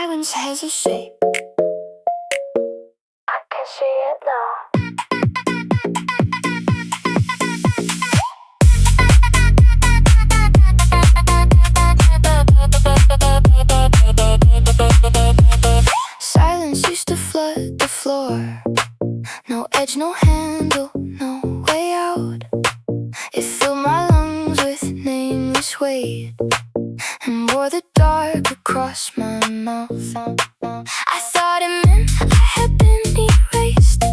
Silence has a shape. I can see it now. Silence used to flood the floor. No edge, no handle, no way out. It filled my lungs with nameless weight and bore the dark across my mouth. I thought it meant I had been erased.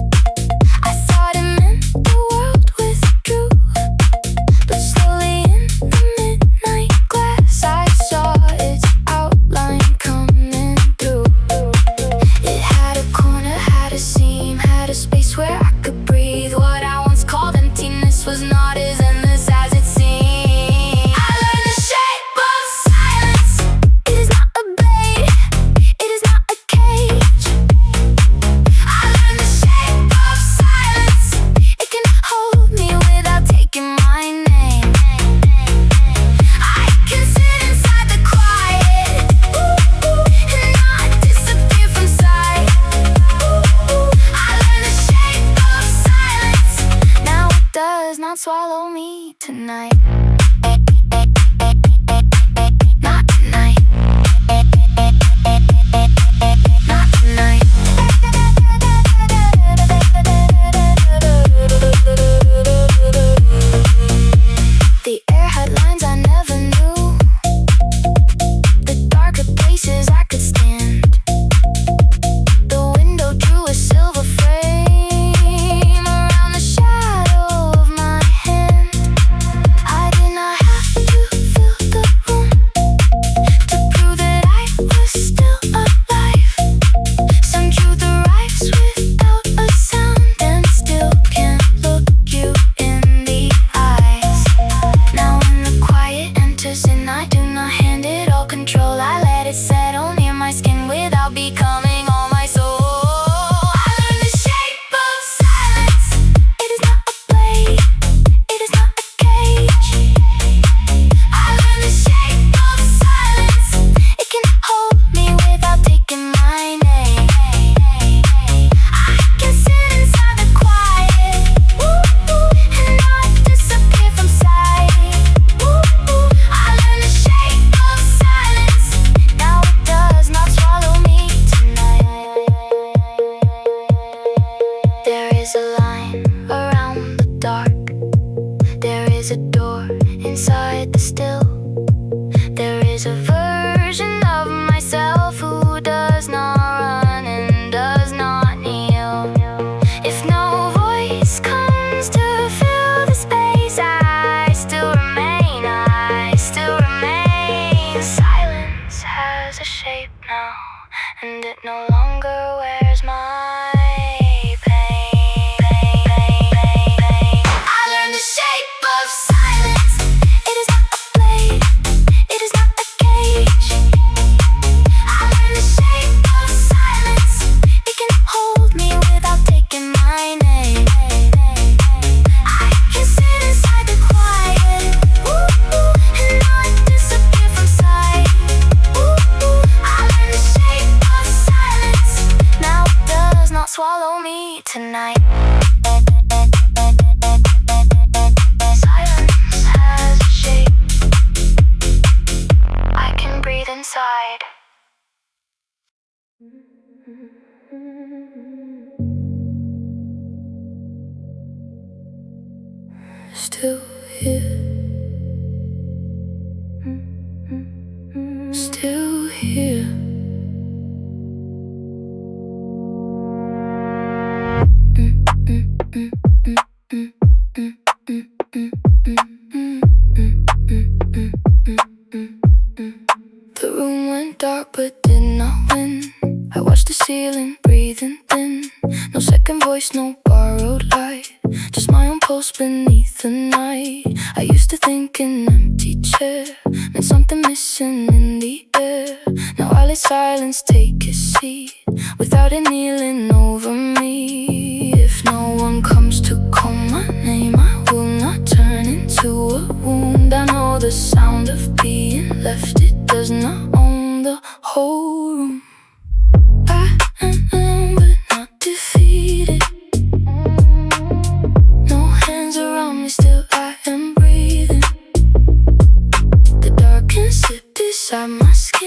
I thought it meant the world withdrew. But slowly in the midnight glass I saw its outline coming through. It had a corner, had a seam, had a space where I could breathe. What I once called emptiness was not as endless as it seemed. I learned the shape of silence. It is not a blade, it is not a cage. I learned the shape of silence. It can hold me without taking my name. I can sit inside the quiet and not disappear from sight. I learned the shape of silence. Now it does not swallow me tonight. Not tonight. Not tonight. The air had lines I never knew. The darker places I could stand. The window drew a silver frame around the shadow of my hand. I did not have to fill the room to prove that I was still alive. Some truth arrives without a sound and still can't look you in the eyes. Now when the quiet enters in, I do not hand it all control. I let it settle near my skin without becoming all my soul. I learned the shape of silence. It is not a blade, it is not a cage. I learned the shape of silence. It can hold me without taking my name. I can sit inside the quiet and not disappear from sight. I learned the shape of silence. Now it does not swallow me tonight. There is a line around the dark. There is a door inside the still. There is a version of myself who does not run and does not kneel. If no voice comes to fill the space, I still remain, I still remain. Silence has a shape now, and it no longer wears my pain. I learned the shape of silence. It is not a blade, it is not a cage. I learned the shape of silence. It can hold me without taking my name. I can sit inside the quiet and not disappear from sight. I learned the shape of silence. Now it does not swallow me tonight. Silence has a shape. I can breathe inside. Still here. Still here. The room went dark but did not win. I watched the ceiling breathing thin. No second voice, no borrowed light, just my own pulse beneath the night. I used to think an empty chair meant something missing in the air. Now I let silence take its seat without it kneeling over me. If no one comes to call my name, I will not turn into a wound. I know the sound of being left, it does not own the whole room.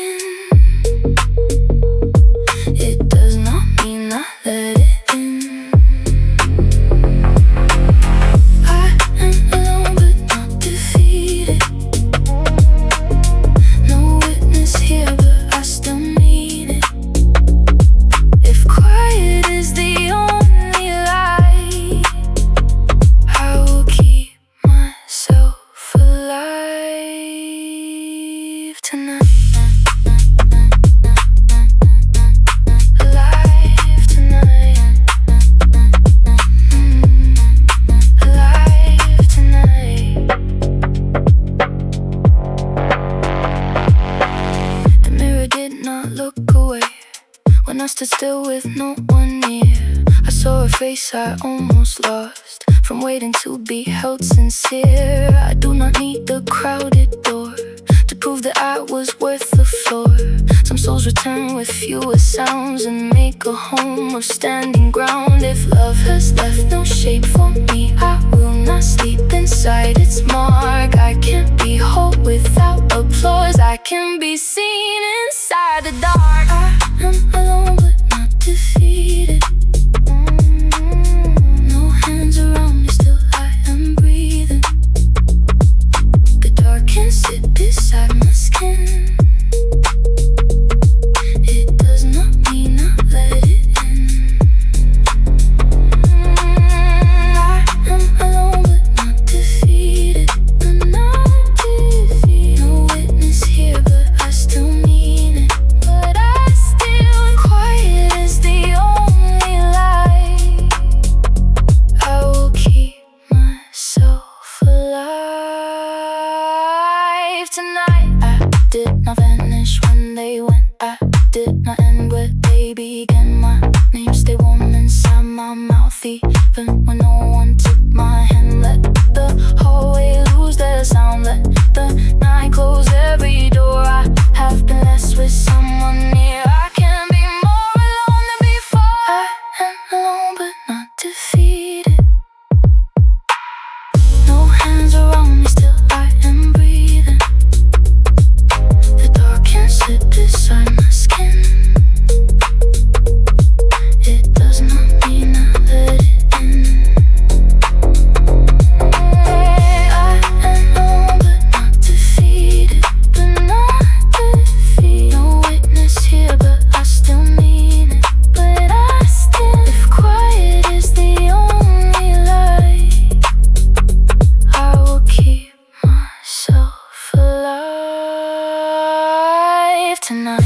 skin. It does not mean I let it in. I am alone but not defeated. No witness here but I still mean it. If quiet is the only lie, I will keep myself alive tonight. Alive tonight. Alive tonight. The mirror did not look away when I stood still with no one near. I saw her face I almost lost from waiting to be held sincere. I do not need the crowded door to prove that I was worth the floor. Some souls return with fewer sounds and make a home of standing ground. If love has left no shape for me, I will not sleep inside its mark. I can't be whole without applause. I can be seen inside the dark. I am alone but not defeated. No hands around me, still I am breathing. The dark can sit beside my skin. It does not mean I let it in. I am alone but not defeated. Not defeated. No witness here but I still mean it. But I still, quiet is the only lie. I will keep myself alive tonight. I did not vanish when they went. I did not end where they began. My name stayed warm inside my mouth even when no one took my hand. Let the hallway lose their sound. Let the night close every door. I have been less with someone near. I can be more alone than before. I am alone but not defeated. No hands around me, still I am breathing. The dark can sit beside my skin. It does not mean I let it in. I am alone but not defeated. But not defeated. No witness here but I still mean it. But I still, if quiet is the only lie, I will keep myself alive tonight.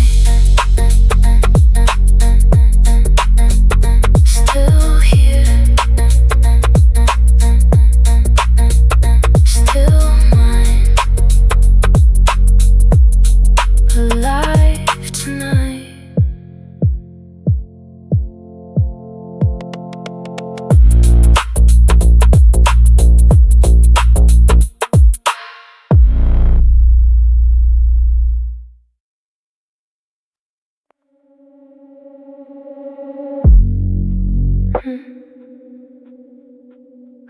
Still here, still mine. Alive tonight.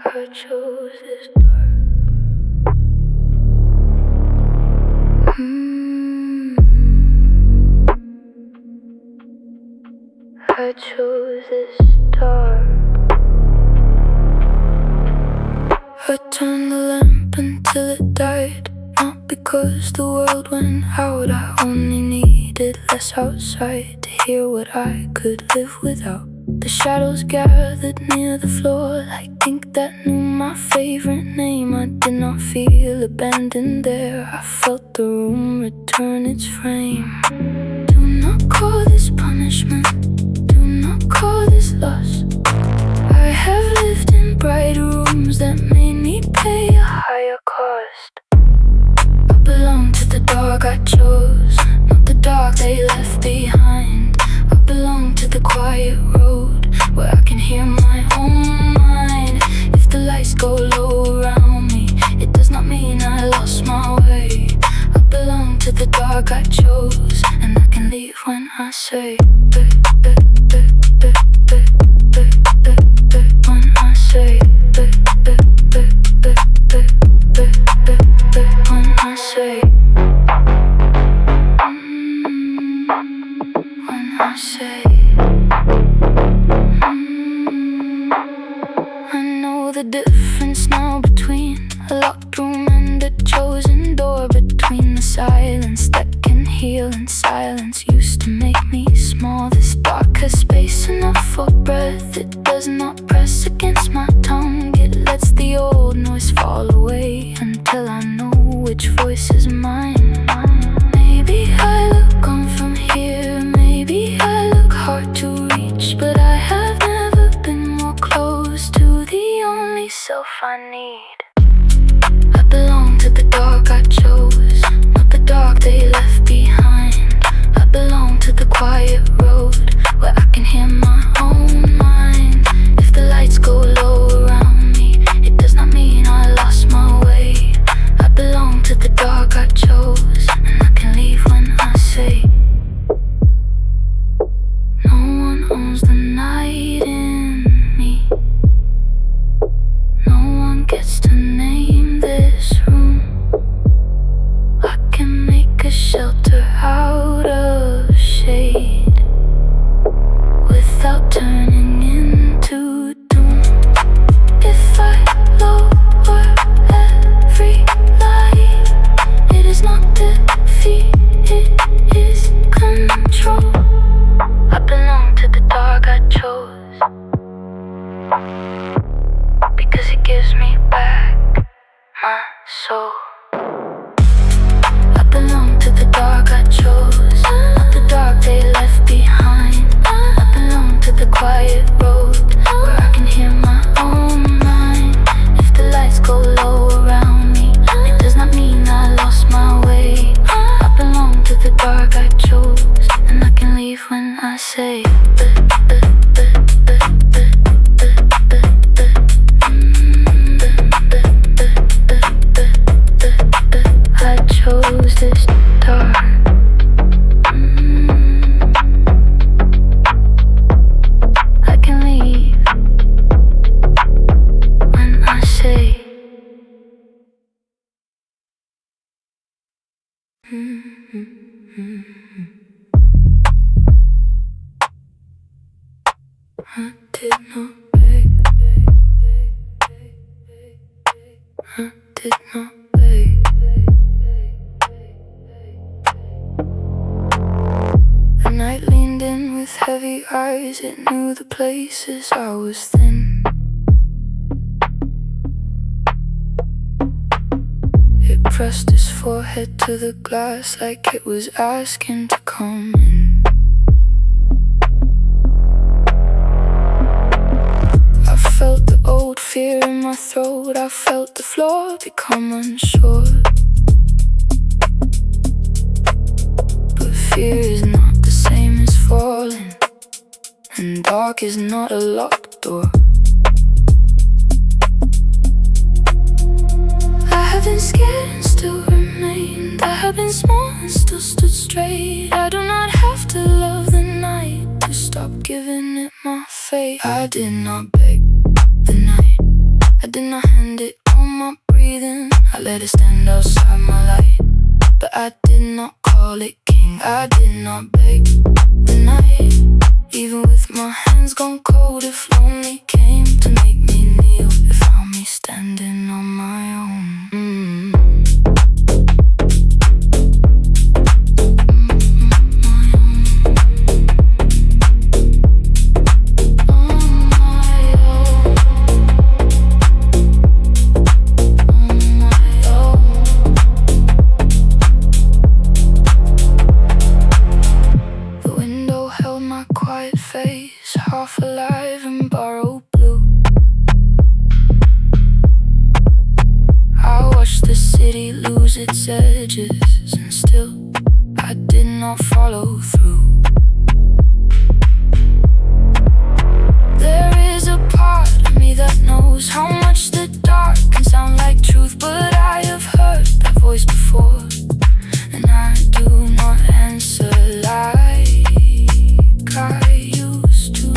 I chose this dark. I chose this dark. I turned the lamp until it died. Not because the world went out. I only needed less outside to hear what I could live without. The shadows gathered near the floor like ink that knew my favorite name. I did not feel abandoned there. I felt the room return its frame. Do not call this punishment. Do not call this loss. I have lived in brighter rooms that made me pay a higher cost. I belong to the dark I chose, not the dark they left behind. I belong to the quiet road where I can hear my own mind. If the lights go low around me, it does not mean I lost my way. I belong to the dark I chose, and I can leave when I say when I say when I say say I know the difference now between a locked room and a chosen door, between the silence that can heal and silence used to make me small. This block has space enough for breath. It does not press against my tongue. It lets the old noise fall away until I know which voice is mine. Maybe I look on from here, maybe I look hard to reach, but I have never been more close to the only self I need. I belong to the dark I chose, not the dark they left behind. I belong to the quiet road where I can hear my own mind. If the lights go low around me, it does not mean I lost my way. I belong to the dark I chose, and I can leave when I say no one owns the night in me. No one gets to name this room. I can make a shelter out of shade without turning into doom. If I lower every light, it is not defeat, it is control. I belong to the dark I chose, because it gives me back my soul. I belong to the dark I chose, not the dark they left behind. I belong to the quiet road where I can hear my own mind. If the lights go low around me, it does not mean I lost my way. I belong to the dark I chose, and I can leave when I say I chose this dark. I can leave when I say I did not beg, I did not beg. The night leaned in with heavy eyes. It knew the places I was thin. It pressed his forehead to the glass like it was asking to come in. I felt the old fear in my throat. I felt the floor become unsure. But fear is not the same as falling, and dark is not a locked door. I have been scared and still remained. I have been small and still stood straight. I do not have to love the night to stop giving it my fate. I did not beg the night, I did not hand it on my breathing. I let it stand outside my light, but I did not call it king. I did not beg the night, even with my hands gone cold. If lonely came to make me kneel, it found me standing on my own. Half alive in borrowed blue, I watched the city lose its edges, and still I did not follow through. There is a part of me that knows how much the dark can sound like truth, but I have heard that voice before, and I do not answer like I used to.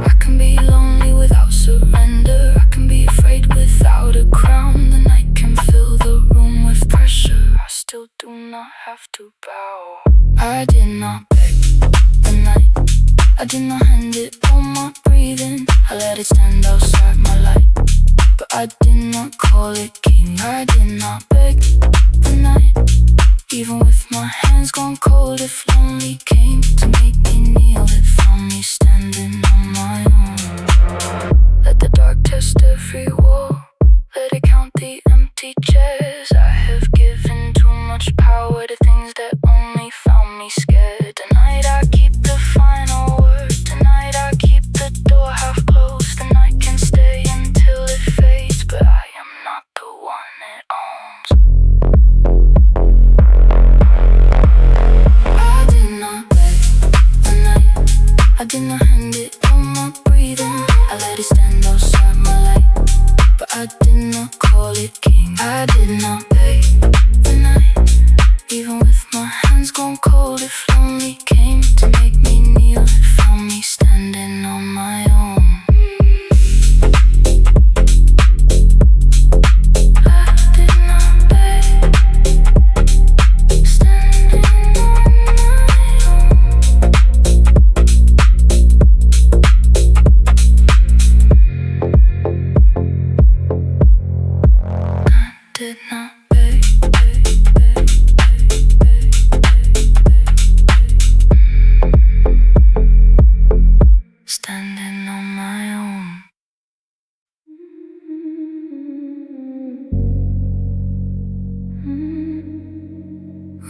I can be lonely without surrender. I can be afraid without a crown. The night can fill the room with pressure. I still do not have to bow. I did not beg night. I did not hand it all my breathing. I let it stand outside my light. But I did not call it king. I did not beg the night. Even with my hands gone cold, if lonely came to make me kneel, it found me standing on my own. Let the dark test every wall. Let it count the empty chairs. I have given too much power to things that only found me scared. Tonight I keep the final word. Tonight I keep the door half closed. The night can stay until it fades, but I am not the one it owns. I did not beg the night. I did not hand it all my breathing. I let it stand outside my light. But I did not call it king. I did not beg the night. Even with my hands gone cold, if lonely came to make me kneel, it found me standing on my own. I did not beg, standing on my own. Did not beg, standing on my own.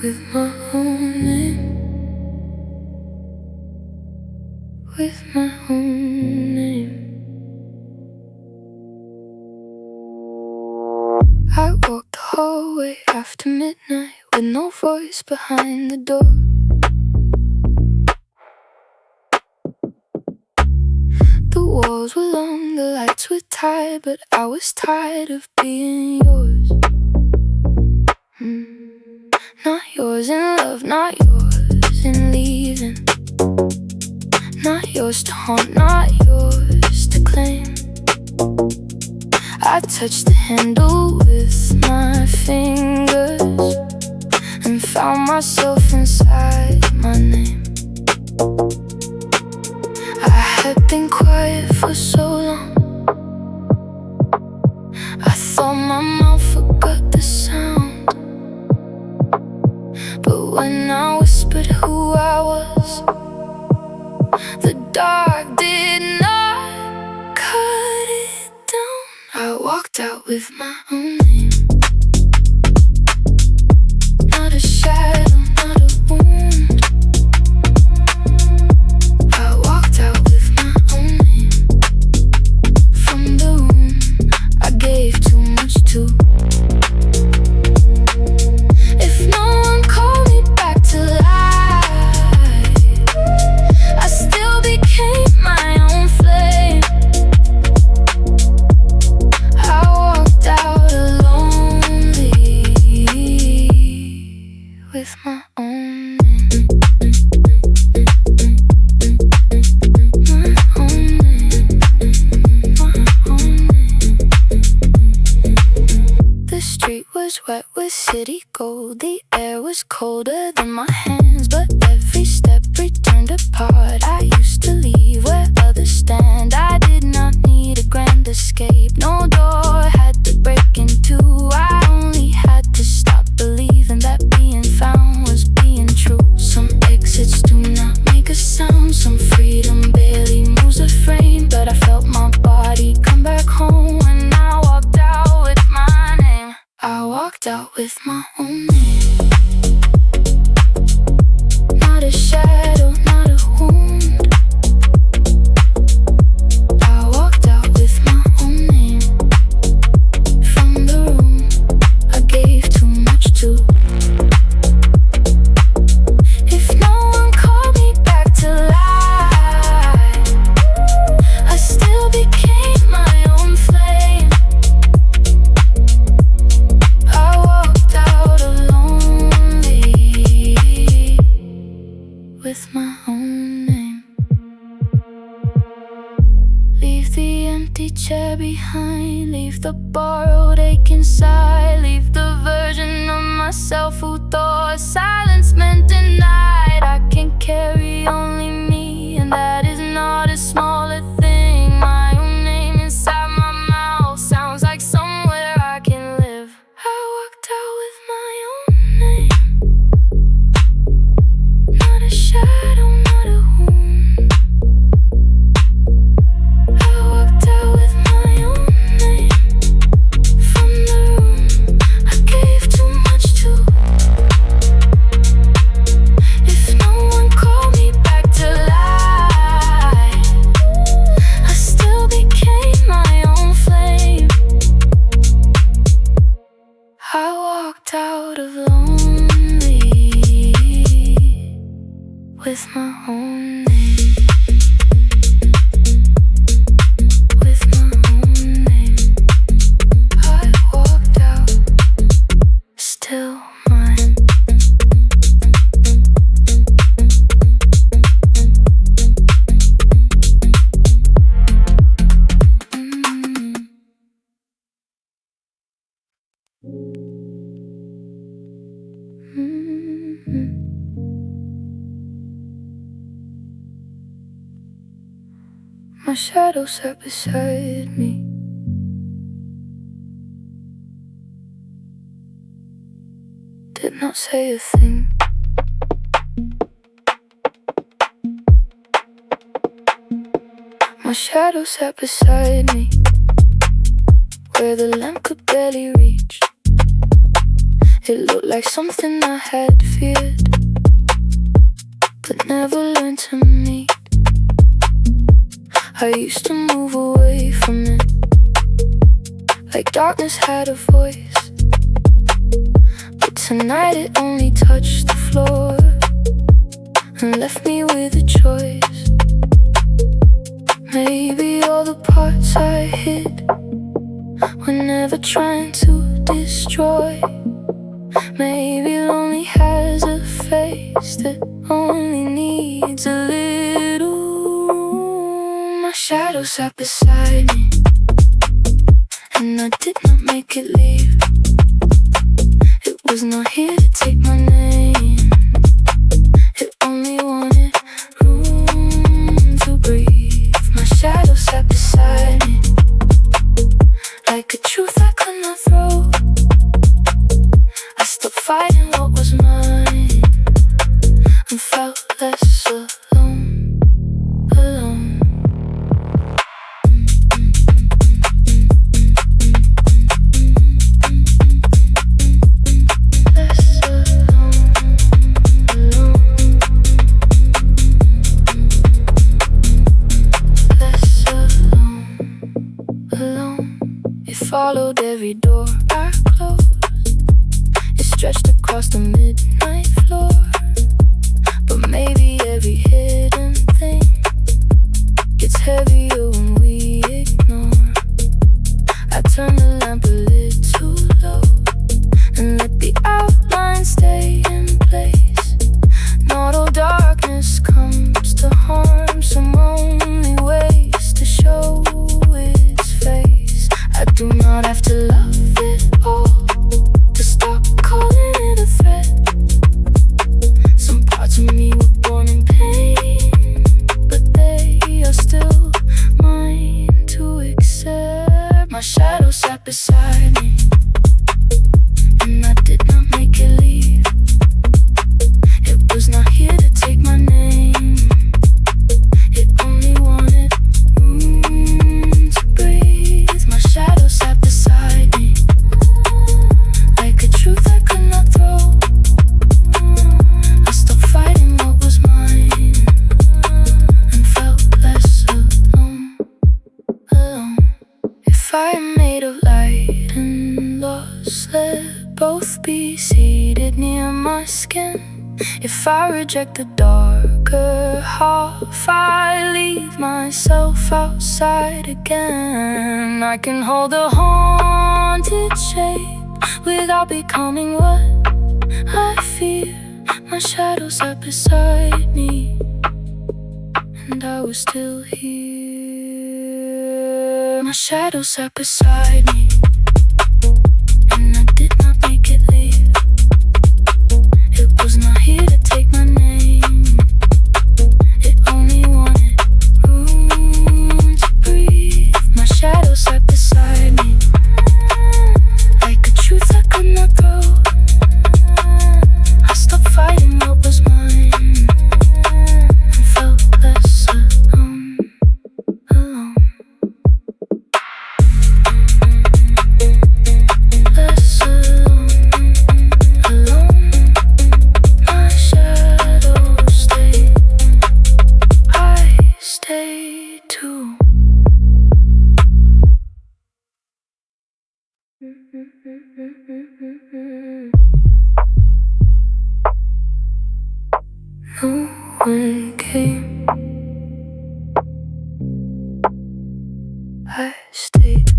With my own name, with my own name. I walked the hallway after midnight with no voice behind the door. The walls were long, the lights were tired, but I was tired of being yours. Not yours in love, not yours in leaving. Not yours to haunt, not yours to claim. I touched the handle with my fingers and found myself inside my name. I had been quiet for so long. I thought my mouth forgot the sound. But when I whispered who I was, the dark did not cut it down. I walked out with my own name. Not a shadow, not a wound. I walked out with my own name. From the room I gave too much to. If no one called me back to life, I still became my own flame. I walked out lonely with my own name. My own name. My own name. The street was wet with city gold. The air was colder than my hands, but every step returned apart. I used to leave where others stand. I did not need a grand escape. No door had to break into. I only had to stop believing that being found was being true. Some exits do not make a sound. Some freedom barely moves a frame. But I felt my body come back home when I walked out with my name. I walked out with my own name. Not a shadow, not a wound. I walked out with my own name. From the room I gave too much to. If no one called me back to life, I still became my own flame. I walked out lonely with my own name. Leave the empty chair behind. Leave the borrowed ache inside. Leave the version of myself who thought silence meant denied. I can carry only me. with my own name. With my own name, I walked out, still mine. My shadow sat beside me. Did not say a thing. My shadow sat beside me, where the lamp could barely reach. It looked like something I had feared, but never learned to meet. I used to move away from it, like darkness had a voice. But tonight it only touched the floor and left me with a choice. Maybe all the parts I hid were never trying to destroy. Maybe lonely has a face that only needs a little. My shadow sat beside me, and I did not make it leave. It was not here to take my name. It only wanted room to breathe. My shadow sat beside me, like a truth I could not throw. I stopped fighting what was mine and felt less alone, alone. Followed every door I closed. It stretched across the midnight floor. But maybe every hidden thing gets heavier when we ignore. I turned the lamp a little low and let the outline stay in place. Not all darkness comes to harm, some only ways to show its face. I do not have to love it all to stop calling it a threat. Some parts of me were born in pain, but they are still mine to accept. My shadow sat beside me, and I did not make it leave. It was not here to take my name. It only wanted room to breathe. My shadow sat beside me, like a truth I could not throw. I stopped fighting what was mine and felt less alone, alone. If I am made of light and lost, let both be seated near my skin. If I reject the darker half, I leave myself outside again. I can hold a haunted shape without becoming what I fear. My shadow sat beside me, and I was still here. My shadow sat beside me, and I did not make it leave. It was not here to take my name. It only wanted room to breathe. My shadow sat beside me, like a truth I could not throw. I stopped fighting what was mine and felt less alone, alone. Less alone, alone. My shadow stayed, I stayed too. No one came, I stayed.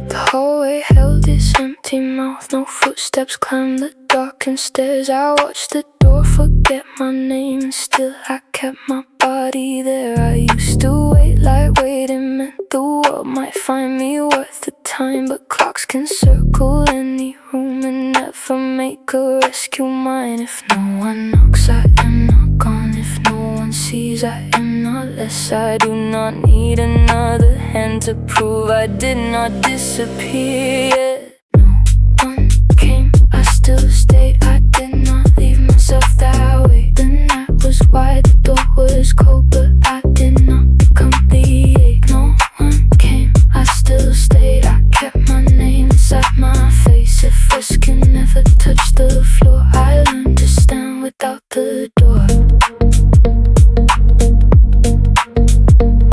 The hallway held its empty mouth, no footsteps climbed the darkened stairs. I watched the door forget my name, and still I kept my body there. I used to wait like waiting meant the world might find me worth the time, but clocks can circle any room and never make a rescue mine. If no one knocks, I am not gone. If no one sees, I am not less. I do not need another hand to prove I did not disappear yet. No one came, I still stayed. I did not leave myself that way. The night was wide, the door was cold, but I did not become the ache. No one came, I still stayed. I kept my name inside my face. If rescue never touched the floor, I learned to stand without the door.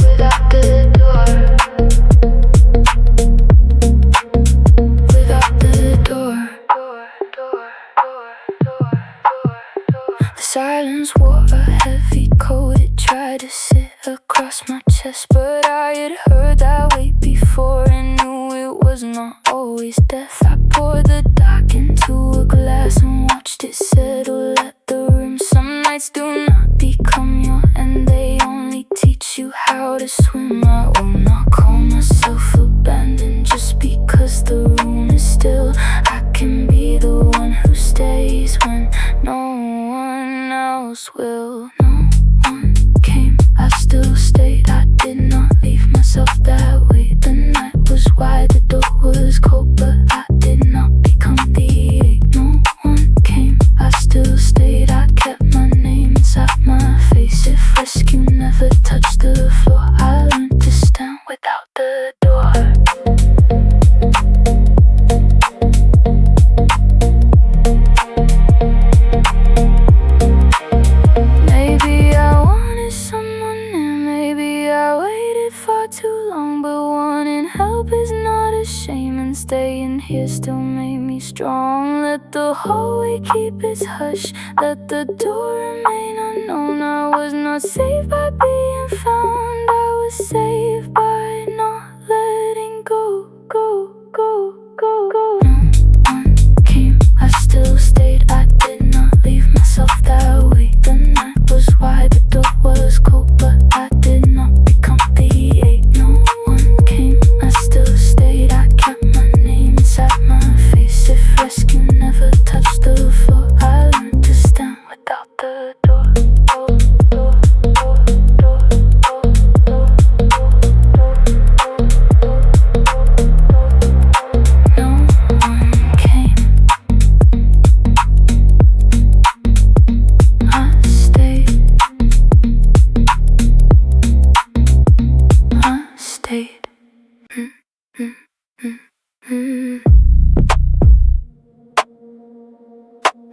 Without the door. Without the door. The silence wore a heavy coat. It tried to sit across my chest, but I had heard that weight before and knew it was not always death. I poured the dark into a glass and watched it settle at the rim. Some nights do not become your end, they only teach you how to swim. I will not call myself abandoned just because the room is still. I can be the one who stays when no one else will. No one came, I still stayed. I did not leave myself that way. The night was wide, the door was cold, but I did not become the ache. No one came, I still stayed. I kept my name inside my face. If rescue never touched the floor, I learned to stand without the door. Maybe I wanted someone and maybe I waited far too long, but wanting help is not a shame, and staying here still made me strong. Let the hallway keep its hush, let the door remain unknown. I was not saved by being found, I was saved by not letting go, go, go, go, go. No one came, I still stayed. I did not leave myself that way. The night was wide, the door was cold, but I did not become the ache. No one came, I still stayed. I kept my name inside my face. If rescue never touched the floor, I learned to stand without the door. No one came, I stayed. I stayed.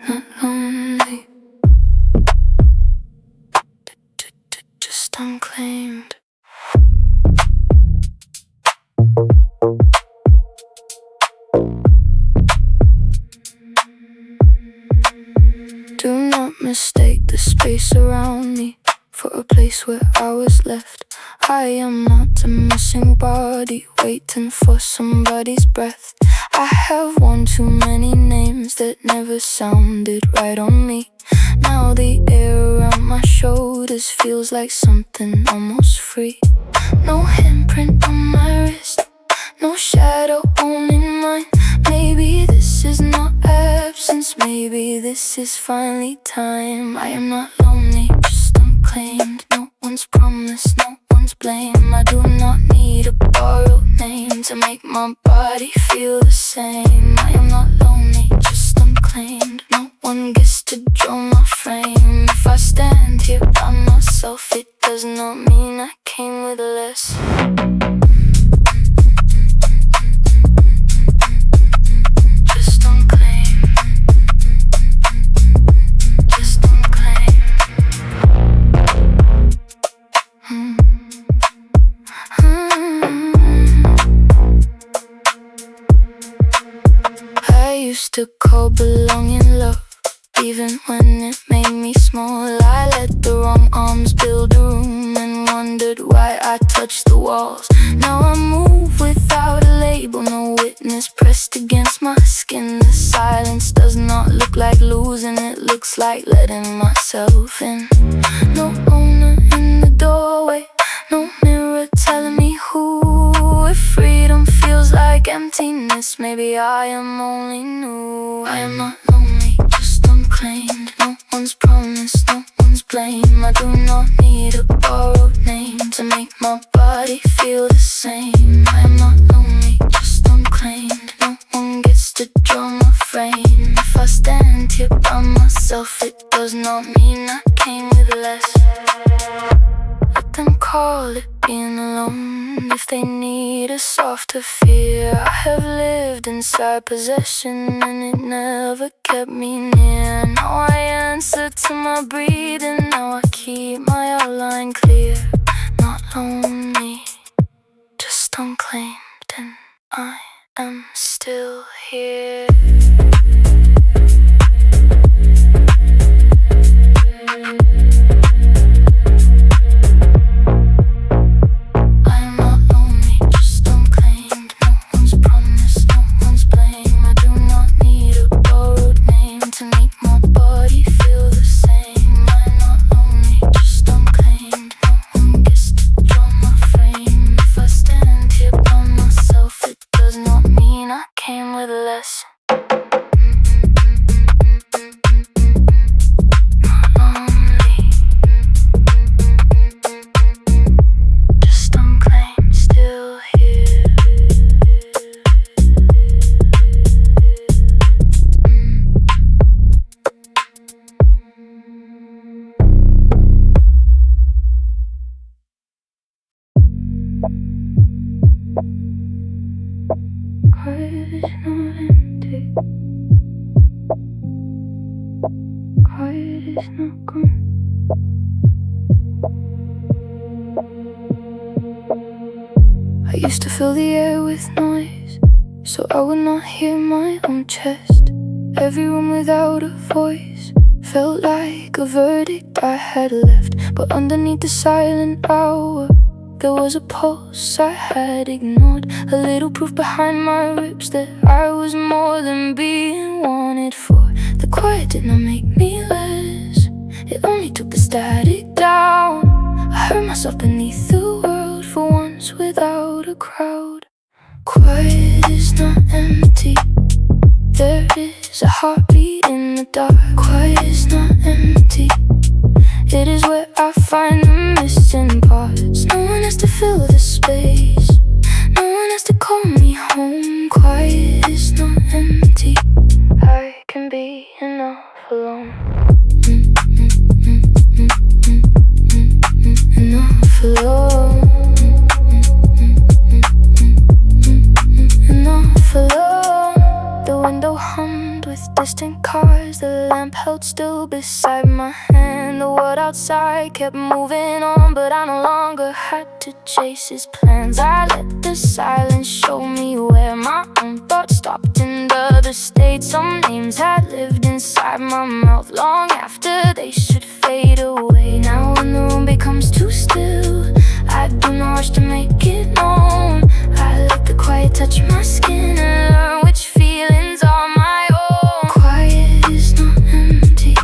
Not lonely, just unclaimed. Do not mistake the space around me for a place where I was left. I am not a missing body waiting for somebody's breath. I have one too many names that never sounded right on me. Now the air around my shoulders feels like something almost free. No handprint on my wrist, no shadow owning mine. Maybe this is not absence, maybe this is finally time. I am not lonely, just unclaimed. No one's promise, no one's blame. I do not need a borrowed name to make my body feel the same. I am not lonely, just unclaimed. No one gets to draw my frame. If I stand here by myself, it does not mean I came with less. Just unclaimed. Just unclaimed. used to call belonging love. Even when it made me small, I let the wrong arms build a room and wondered why I touched the walls. Now I move without a label, no witness pressed against my skin. The silence does not look like losing, it looks like letting myself in. No owner in the doorway, no mirror telling me who. If freedom feels like emptiness, maybe I am only new. I am not lonely, just unclaimed. No one's promise, no one's blame. I do not need a borrowed name to make my body feel the same. I am not lonely, just unclaimed. No one gets to draw my frame. If I stand here by myself, it does not mean I came with less. Let them call it being alone if they need a softer fear. I have lived inside possession and it never kept me near. Now I answer to my breathing, now I keep my outline clear. Not lonely, just unclaimed, and I am still here. I used to fill the air with noise, so I would not hear my own chest. Every room without a voice felt like a verdict I had left. But underneath the silent hour, there was a pulse I had ignored. A little proof behind my ribs that I was more than being wanted for. The quiet did not make me less, it only took the static down. I heard myself beneath the world for once without a crowd. Quiet is not empty, there is a heartbeat in the dark. Quiet is not empty, it is where I find the missing parts. No one has to fill the space, no one has to call me home. Quiet is not empty, I can be enough alone. Enough alone. Enough alone. The window hummed with distant cars, the lamp held still beside my hand. The world outside kept moving on, but I no longer had to chase his plans. I let the silence show me where my own thoughts stopped in the other states. Some names had lived inside my mouth long after they should fade away. Now when the room becomes too still, I do not rush to make it known. I let the quiet touch my skin and learn which feelings are my own. Quiet is not empty,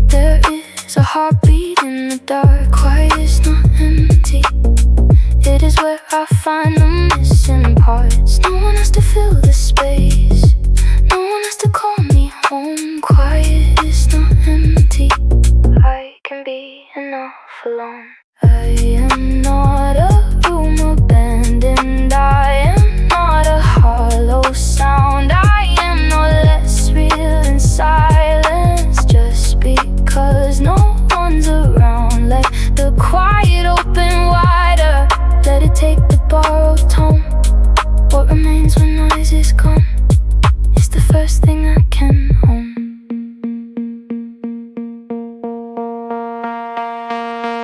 there is a heartbeat in the dark. Quiet is not empty, it is where I find the missing parts. No one has to fill the space, no one has to call me home. Quiet is not empty, I can be enough alone. I am not a room abandoned, I am not a hollow sound. I am no less real in silence, just because no one's around. Let the quiet open wider, let it take the borrowed tone. What remains when noise is gone is the first thing I can own.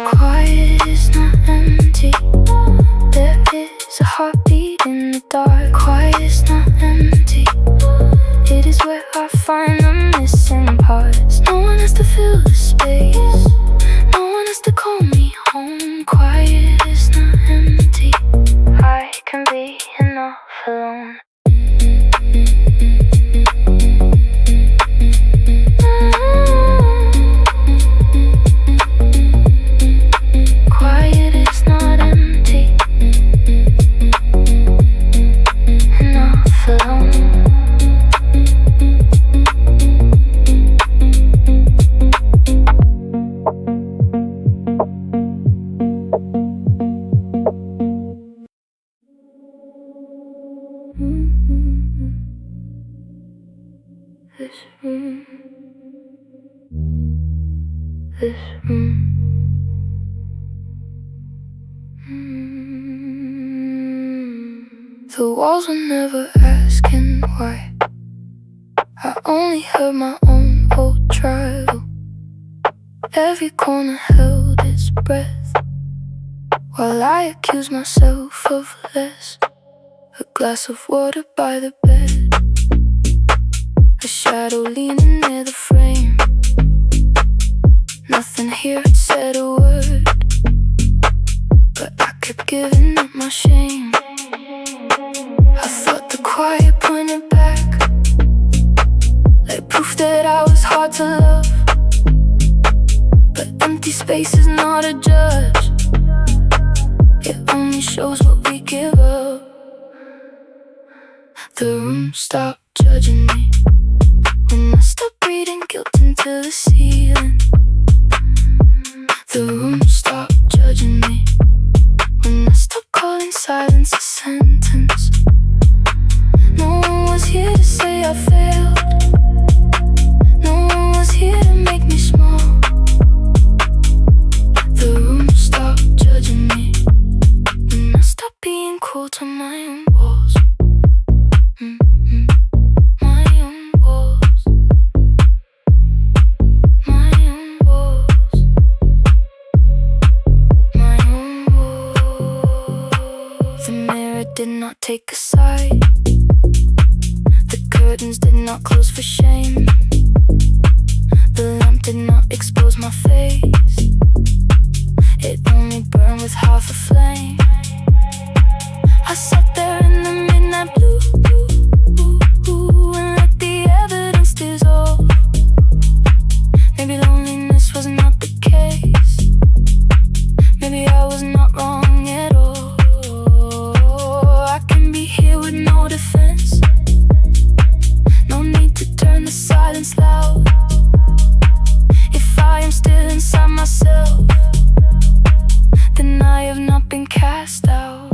Quiet is not empty, there is a heartbeat in the dark. Quiet is not empty, it is is where I find the missing parts. No one has to fill the space. No one has to call me home. Quiet is not empty. I can be enough alone. Quiet is not empty. Enough alone. This room. The walls were never asking why. I only heard my own old trial. Every corner held its breath while I accused myself of less. A glass of water by the bed, a shadow leaning near the frame. Nothing here had said a word, but I kept giving up my shame. I thought the quiet pointed back, like proof that I was hard to love. But empty space is not a judge, it only shows what we give up. The room stopped judging me when I stopped breathing guilt into the ceiling. The room stopped judging me when I stopped calling silence a sentence. No one was here to say I failed. No one was here to make me small. The room stopped judging me when I stopped being cruel to my own walls. My own walls. My own walls. My own walls. The mirror did not take a side. The curtains did not close for shame. The lamp did not expose my face. It only burned with half a flame. I sat there in the midnight blue and let the evidence dissolve. Maybe loneliness was not the case. Maybe I was not wrong at all. I can be here with no defense. No need to turn the silence loud. If I am still inside myself, then I have not been cast out.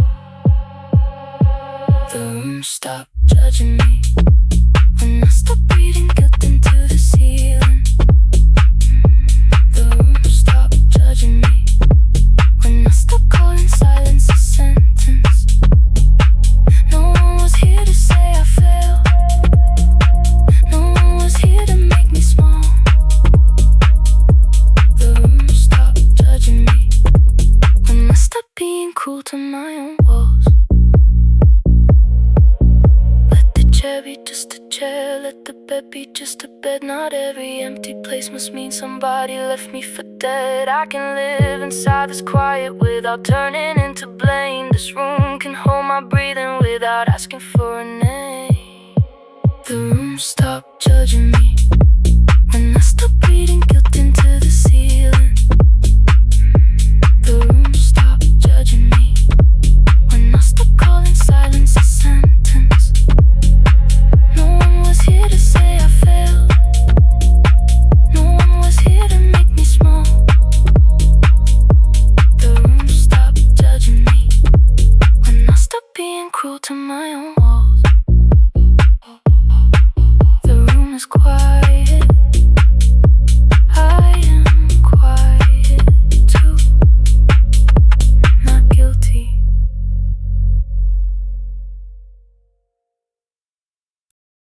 The room stopped judging me when I stopped breathing guilt into the ceiling. The room stopped judging me when I stopped calling silence a sentence. No one was here to say I failed. No one was here to make me small. The room stopped judging me when I stopped being cruel to my own walls. Let the chair be just a chair, let the bed be just a bed. Not every empty place must mean somebody left me for dead. I can live inside this quiet without turning into blame. This room can hold my breathing without asking for a name. The room stopped judging me when I stopped breathing guilt into the ceiling.